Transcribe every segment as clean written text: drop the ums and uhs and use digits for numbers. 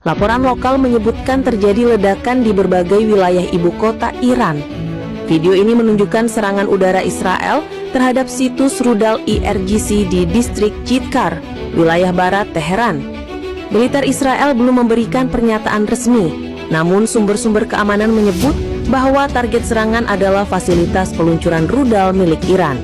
Laporan lokal menyebutkan terjadi ledakan di berbagai wilayah ibu kota Iran. Video ini menunjukkan serangan udara Israel terhadap situs rudal IRGC di distrik Chitcar, wilayah barat Teheran. Militer Israel belum memberikan pernyataan resmi, namun sumber-sumber keamanan menyebut bahwa target serangan adalah fasilitas peluncuran rudal milik Iran.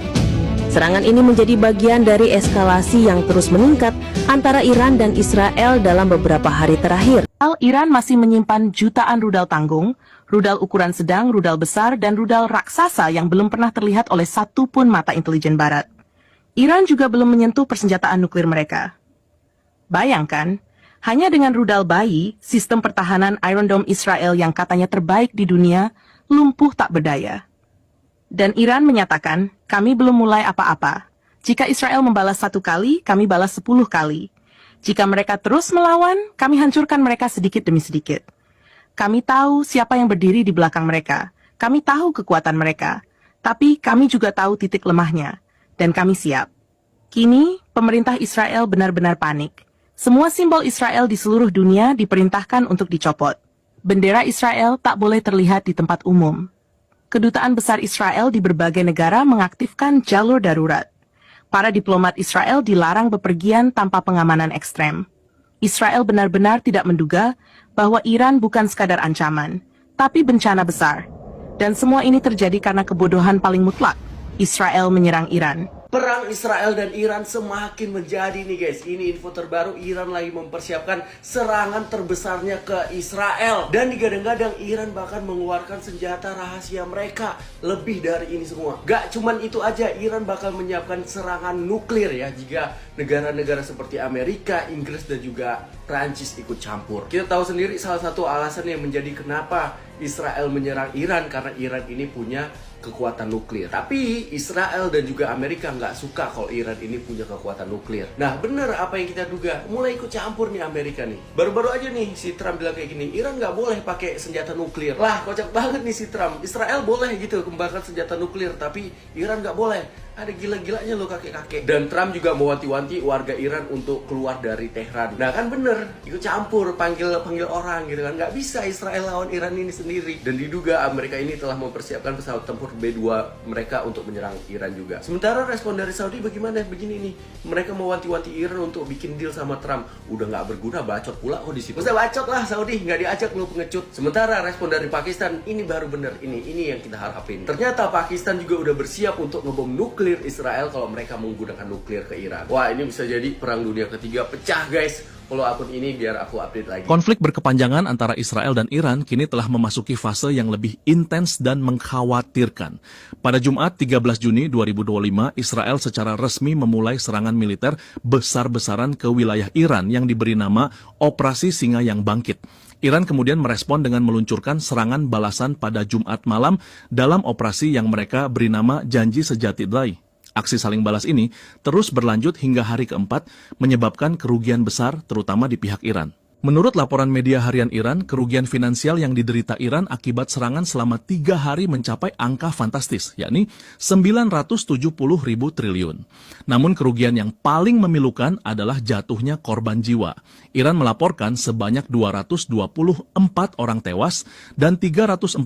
Serangan ini menjadi bagian dari eskalasi yang terus meningkat antara Iran dan Israel dalam beberapa hari terakhir. Iran masih menyimpan jutaan rudal tanggung, rudal ukuran sedang, rudal besar, dan rudal raksasa yang belum pernah terlihat oleh satu pun mata intelijen barat. Iran juga belum menyentuh persenjataan nuklir mereka. Bayangkan, hanya dengan rudal bayi, sistem pertahanan Iron Dome Israel yang katanya terbaik di dunia, lumpuh tak berdaya. Dan Iran menyatakan, kami belum mulai apa-apa. Jika Israel membalas 1 kali, kami balas 10 kali. Jika mereka terus melawan, kami hancurkan mereka sedikit demi sedikit. Kami tahu siapa yang berdiri di belakang mereka. Kami tahu kekuatan mereka. Tapi kami juga tahu titik lemahnya. Dan kami siap. Kini, pemerintah Israel benar-benar panik. Semua simbol Israel di seluruh dunia diperintahkan untuk dicopot. Bendera Israel tak boleh terlihat di tempat umum. Kedutaan besar Israel di berbagai negara mengaktifkan jalur darurat. Para diplomat Israel dilarang bepergian tanpa pengamanan ekstrem. Israel benar-benar tidak menduga bahwa Iran bukan sekadar ancaman, tapi bencana besar. Dan semua ini terjadi karena kebodohan paling mutlak. Israel menyerang Iran. Perang Israel dan Iran semakin menjadi nih guys. Ini info terbaru, Iran lagi mempersiapkan serangan terbesarnya ke Israel. Dan digadang-gadang Iran bahkan mengeluarkan senjata rahasia mereka. Lebih dari ini semua. Gak cuman itu aja, Iran bakal menyiapkan serangan nuklir ya, jika negara-negara seperti Amerika, Inggris dan juga Prancis ikut campur. Kita tahu sendiri salah satu alasan yang menjadi kenapa Israel menyerang Iran, karena Iran ini punya kekuatan nuklir. Tapi Israel dan juga Amerika nggak suka kalau Iran ini punya kekuatan nuklir. Nah bener apa yang kita duga, mulai ikut campur nih Amerika nih. Baru-baru aja nih si Trump bilang kayak gini, Iran nggak boleh pakai senjata nuklir. Lah kocak banget nih si Trump. Israel boleh gitu kembangkan senjata nuklir, tapi Iran nggak boleh. Ada gila-gilanya lo kakek-kakek. Dan Trump juga mewanti-wanti warga Iran untuk keluar dari Tehran. Nah kan bener, ikut campur, panggil orang gitu kan. Nggak bisa Israel lawan Iran ini sendiri. Dan diduga Amerika ini telah mempersiapkan pesawat tempur B-2 mereka untuk menyerang Iran juga. Sementara respon dari Saudi bagaimana? Begini nih, mereka mewanti-wanti Iran untuk bikin deal sama Trump. Udah nggak berguna, bacot pula kok di situ. Usah bacot lah Saudi, nggak diajak lu pengecut. Sementara respon dari Pakistan, ini baru bener, ini yang kita harapin. Ternyata Pakistan juga udah bersiap untuk ngebom nuklir Israel kalau mereka menggunakan nuklir ke Iran. Wah, ini bisa jadi perang dunia ketiga pecah, guys. Follow akun ini biar aku update lagi. Konflik berkepanjangan antara Israel dan Iran kini telah memasuki fase yang lebih intens dan mengkhawatirkan. Pada Jumat 13 Juni 2025, Israel secara resmi memulai serangan militer besar-besaran ke wilayah Iran yang diberi nama Operasi Singa yang Bangkit. Iran kemudian merespon dengan meluncurkan serangan balasan pada Jumat malam dalam operasi yang mereka beri nama Janji Sejati Day. Aksi saling balas ini terus berlanjut hingga hari keempat, menyebabkan kerugian besar terutama di pihak Iran. Menurut laporan media harian Iran, kerugian finansial yang diderita Iran akibat serangan selama 3 hari mencapai angka fantastis, yakni 970.000 triliun. Namun kerugian yang paling memilukan adalah jatuhnya korban jiwa. Iran melaporkan sebanyak 224 orang tewas dan 341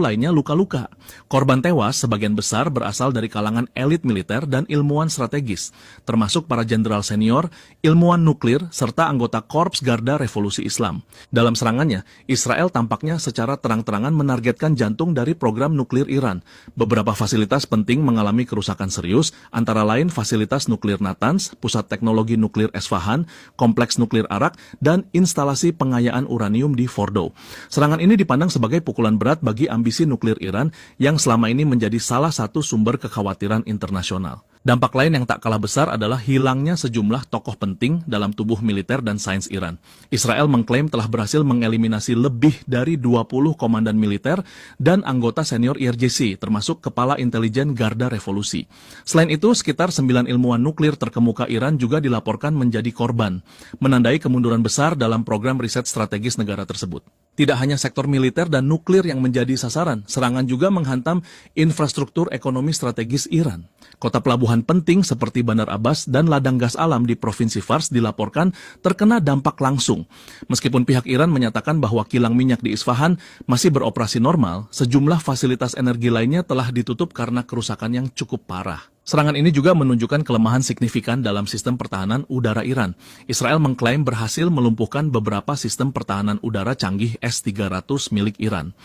lainnya luka-luka. Korban tewas sebagian besar berasal dari kalangan elit militer dan ilmuwan strategis, termasuk para jenderal senior, ilmuwan nuklir, serta anggota Korps Garda Revolusi Islam. Dalam serangannya, Israel tampaknya secara terang-terangan menargetkan jantung dari program nuklir Iran. Beberapa fasilitas penting mengalami kerusakan serius, antara lain fasilitas nuklir Natanz, pusat teknologi nuklir Esfahan, kompleks nuklir Arak, dan instalasi pengayaan uranium di Fordow. Serangan ini dipandang sebagai pukulan berat bagi ambisi nuklir Iran yang selama ini menjadi salah satu sumber kekhawatiran internasional. Dampak lain yang tak kalah besar adalah hilangnya sejumlah tokoh penting dalam tubuh militer dan sains Iran. Israel mengklaim telah berhasil mengeliminasi lebih dari 20 komandan militer dan anggota senior IRGC, termasuk Kepala Intelijen Garda Revolusi. Selain itu, sekitar 9 ilmuwan nuklir terkemuka Iran juga dilaporkan menjadi korban, menandai kemunduran besar dalam program riset strategis negara tersebut. Tidak hanya sektor militer dan nuklir yang menjadi sasaran, serangan juga menghantam infrastruktur ekonomi strategis Iran. Kota pelabuhan penting seperti Bandar Abbas dan ladang gas alam di Provinsi Fars dilaporkan terkena dampak langsung. Meskipun pihak Iran menyatakan bahwa kilang minyak di Isfahan masih beroperasi normal, sejumlah fasilitas energi lainnya telah ditutup karena kerusakan yang cukup parah. Serangan ini juga menunjukkan kelemahan signifikan dalam sistem pertahanan udara Iran. Israel mengklaim berhasil melumpuhkan beberapa sistem pertahanan udara canggih S-300 milik Iran.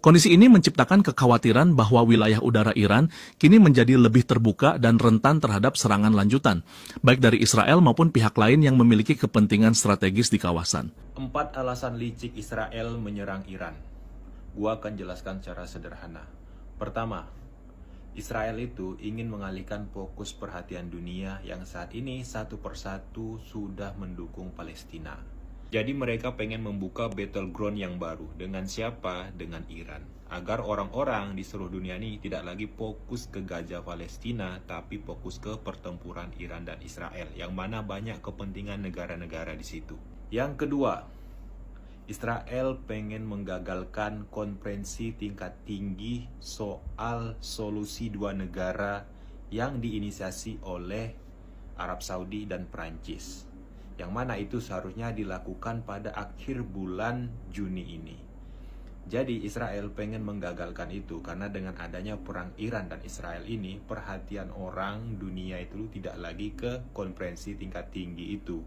Kondisi ini menciptakan kekhawatiran bahwa wilayah udara Iran kini menjadi lebih terbuka dan rentan terhadap serangan lanjutan, baik dari Israel maupun pihak lain yang memiliki kepentingan strategis di kawasan. 4 alasan licik Israel menyerang Iran. Gua akan jelaskan secara sederhana. Pertama, Israel itu ingin mengalihkan fokus perhatian dunia yang saat ini satu persatu sudah mendukung Palestina. Jadi mereka pengen membuka battleground yang baru. Dengan siapa? Dengan Iran. Agar orang-orang di seluruh dunia ini tidak lagi fokus ke gajah Palestina, tapi fokus ke pertempuran Iran dan Israel, yang mana banyak kepentingan negara-negara di situ. Yang kedua, Israel pengen menggagalkan konferensi tingkat tinggi soal solusi dua negara yang diinisiasi oleh Arab Saudi dan Prancis, yang mana itu seharusnya dilakukan pada akhir bulan Juni ini. Jadi Israel pengen menggagalkan itu karena dengan adanya perang Iran dan Israel ini, perhatian orang dunia itu tidak lagi ke konferensi tingkat tinggi itu,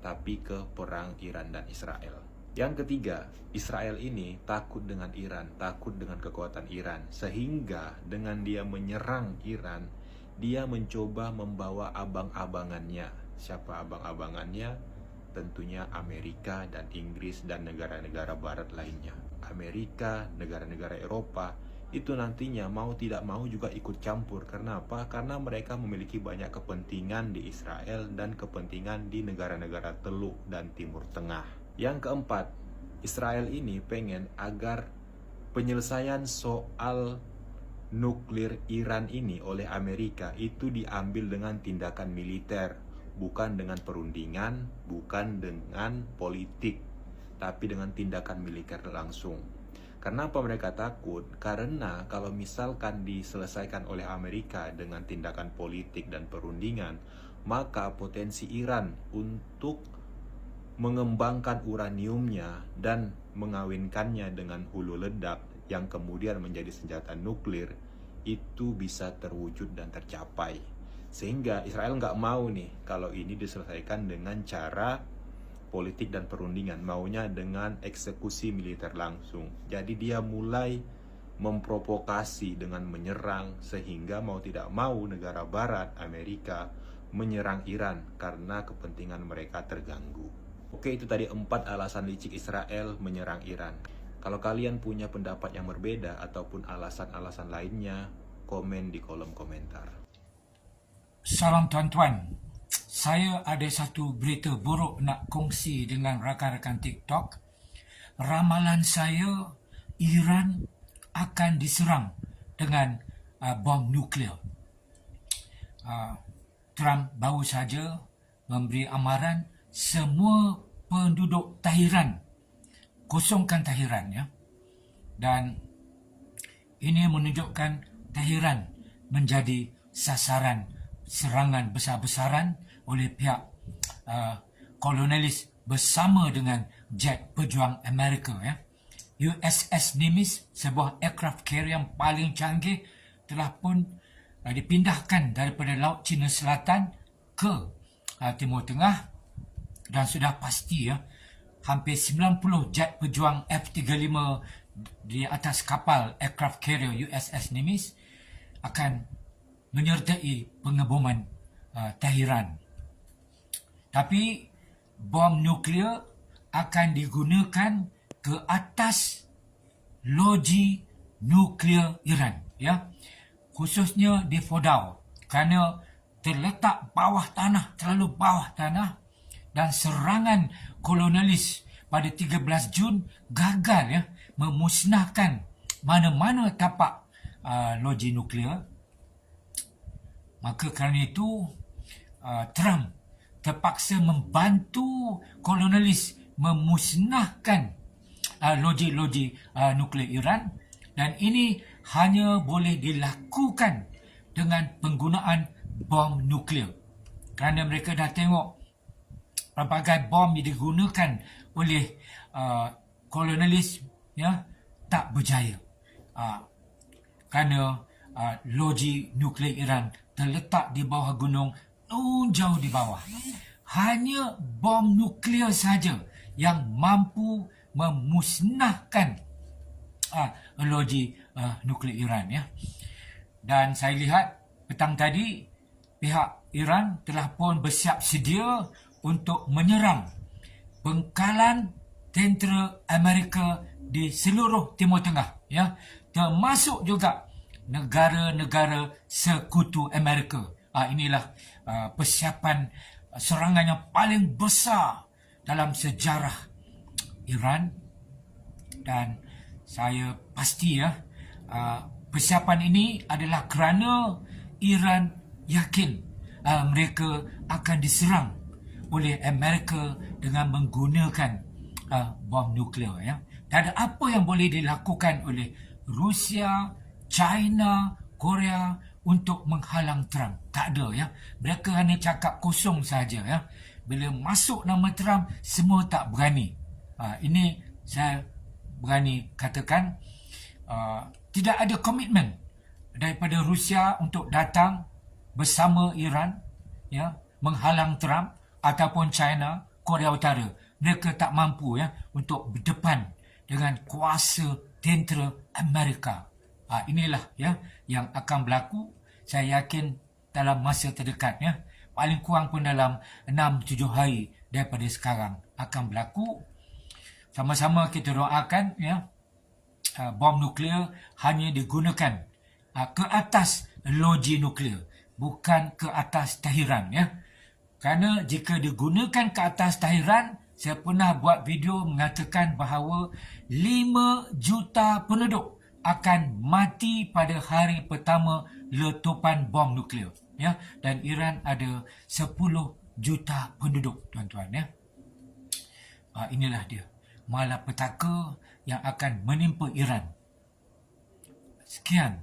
tapi ke perang Iran dan Israel. Yang ketiga, Israel ini takut dengan Iran, takut dengan kekuatan Iran. Sehingga dengan dia menyerang Iran, dia mencoba membawa abang-abangannya. Siapa abang-abangannya? Tentunya Amerika dan Inggris dan negara-negara barat lainnya. Amerika, negara-negara Eropa, itu nantinya mau tidak mau juga ikut campur. Karena apa? Karena mereka memiliki banyak kepentingan di Israel dan kepentingan di negara-negara Teluk dan Timur Tengah. Yang keempat, Israel ini pengen agar penyelesaian soal nuklir Iran ini oleh Amerika itu diambil dengan tindakan militer, bukan dengan perundingan, bukan dengan politik, tapi dengan tindakan militer langsung. Kenapa mereka takut? Karena kalau misalkan diselesaikan oleh Amerika dengan tindakan politik dan perundingan, maka potensi Iran untuk mengembangkan uraniumnya dan mengawinkannya dengan hulu ledak yang kemudian menjadi senjata nuklir itu bisa terwujud dan tercapai. Sehingga Israel nggak mau nih kalau ini diselesaikan dengan cara politik dan perundingan, maunya dengan eksekusi militer langsung. Jadi dia mulai memprovokasi dengan menyerang, sehingga mau tidak mau negara barat, Amerika, menyerang Iran karena kepentingan mereka terganggu. Oke, itu tadi 4 alasan licik Israel menyerang Iran. Kalau kalian punya pendapat yang berbeda ataupun alasan-alasan lainnya, komen di kolom komentar. Salam tuan-tuan, saya ada satu berita buruk nak kongsi dengan rakan-rakan TikTok. Ramalan saya, Iran akan diserang dengan bom nuklear. Trump baru saja memberi amaran semua penduduk Tehran kosongkan Tehran, ya. Dan ini menunjukkan Tehran menjadi sasaran serangan besar-besaran oleh pihak kolonialis bersama dengan jet pejuang Amerika, ya. USS Nimitz, sebuah aircraft carrier yang paling canggih, telah pun dipindahkan daripada Laut Cina Selatan ke Timur Tengah. Dan sudah pasti, ya, hampir 90 jet pejuang F-35 di atas kapal aircraft carrier USS Nimitz akan menyertai pengeboman Tehran. Tapi bom nuklear akan digunakan ke atas loji nuklear Iran, ya, khususnya di Fordow, kerana terletak bawah tanah, terlalu bawah tanah. Dan serangan kolonialis pada 13 Jun gagal, ya, memusnahkan mana-mana tapak loji nuklear. Maka kerana itu Trump terpaksa membantu kolonialis memusnahkan loji nuklear Iran, dan ini hanya boleh dilakukan dengan penggunaan bom nuklear. Kerana mereka dah tengok pelbagai bom yang digunakan oleh kolonialis tak berjaya. Kerana loji nuklear Iran terletak di bawah gunung, jauh di bawah. Hanya bom nuklear saja yang mampu memusnahkan loji nuklear Iran. Dan saya lihat petang tadi pihak Iran telah pun bersiap sedia untuk menyerang pengkalan tentera Amerika di seluruh Timur Tengah, termasuk juga negara-negara sekutu Amerika. Inilah persiapan serangan yang paling besar dalam sejarah Iran, dan saya pasti persiapan ini adalah kerana Iran yakin mereka akan diserang oleh Amerika dengan menggunakan bom nuklear. Tak ada apa yang boleh dilakukan oleh Rusia, China, Korea untuk menghalang Trump. Tak ada. Mereka hanya cakap kosong saja. Bila masuk nama Trump, semua tak berani. Ini saya berani katakan tidak ada komitmen daripada Rusia untuk datang bersama Iran, menghalang Trump, ataupun China, Korea Utara. Mereka tak mampu untuk berdepan dengan kuasa tentera Amerika. Inilah yang akan berlaku. Saya yakin dalam masa terdekat, paling kurang pun dalam 6-7 hari daripada sekarang akan berlaku. Sama-sama kita doakan bom nuklear hanya digunakan ke atas loji nuklear, bukan ke atas Tehran. Kerana jika digunakan ke atas Tehran, saya pernah buat video mengatakan bahawa 5 juta penduduk akan mati pada hari pertama letupan bom nuklear. Dan Iran ada 10 juta penduduk, tuan-tuan. Inilah dia malapetaka yang akan menimpa Iran. Sekian.